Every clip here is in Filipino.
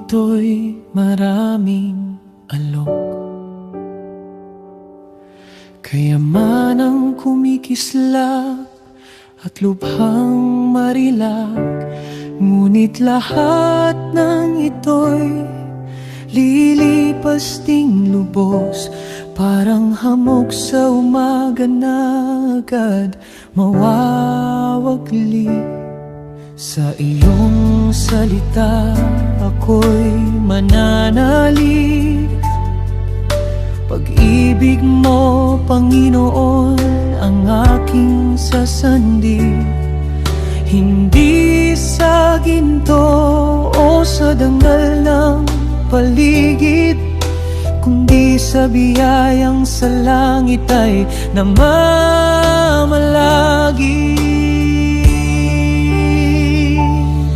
ito'y maraming alok. Kayamanang kumikislap at lubhang marilak, ngunit lahat ng ito'y lilipas ding lubos. Parang hamog sa umaga na agad mawawagli. Sa iyong salita ako'y mananalig. Pag-ibig mo, Panginoon, ang aking sasandig. Hindi sa ginto o sa dangal ng paligid, kundi sa biyayang sa langit ay namamalagi.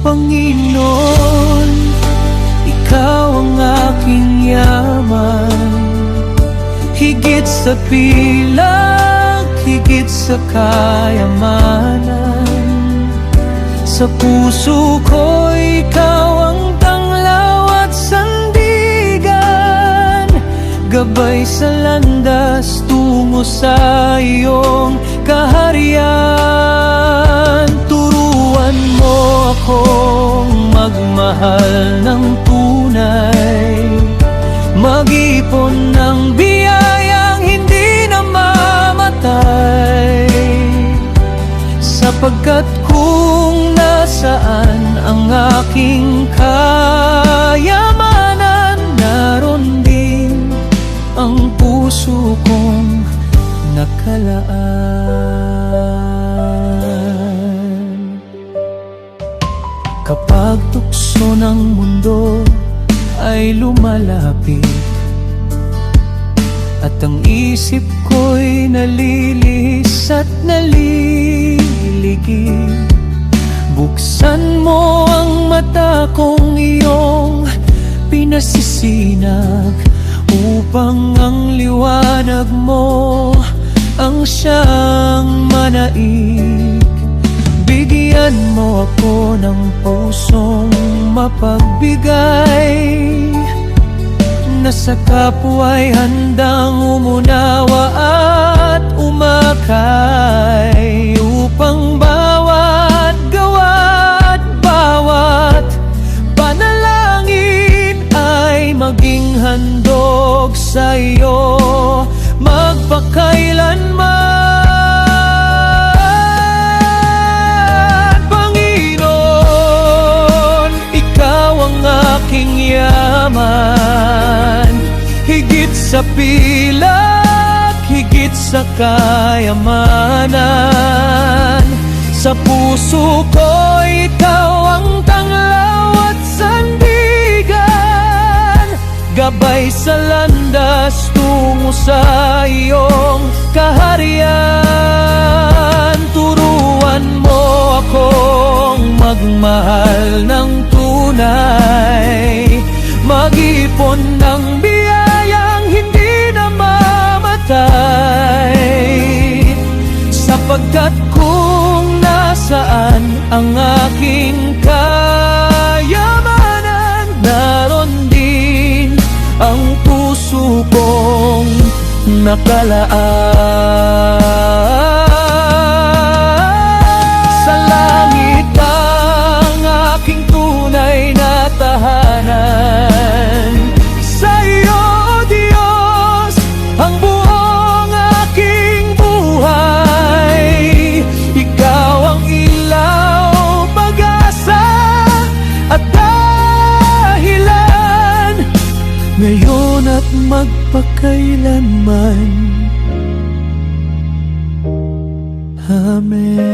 Panginoon, Ikaw ang aking yaman, higit sa pilak, higit sa kayamanan. Sa puso ko, Ikaw ang tanglaw at sandigan, gabay sa landas tungo sa iyong kaharian. Turuan mo akong magmahal ng tunay, mag-ipon ng biyayang hindi namamatay, sapagkat kung nasaan ang aking kayamanan, naroon din ang puso kong nakalaan. Kapag tukso ng mundo ay lumalapit at ang isip ko'y nalilihis at naliligid, buksan mo ang mata kong iyong pinasisinag, upang ang liwanag mo ang siyang manaig. Bigyan mo ako ng pusong mapagbigay, na sa kapwa'y handang umunawa at umakay, upang bawat gawa't bawat panalangin ay maging handog sa iyo magpakailanman. Panginoon, Ikaw ang aking yaman, higit sa pilak, higit sa kayamanan. Sa puso ko, Ikaw ang tanglaw at sandigan, gabay sa landas tungo sa iyong kaharian. Turuan mo akong magmahal ng tunay, mag-ipon ng biyayang hindi namamatay, sapagkat kung nasaan ang aking kayamanan, naroon din ang puso kong nakalaan. Sa langit ang aking tunay na tahanan, sa iyo, Diyos, ang buong aking buhay. Ikaw ang ilaw, pag-asa at dahilan, ngayon at magpakailanman. Amen.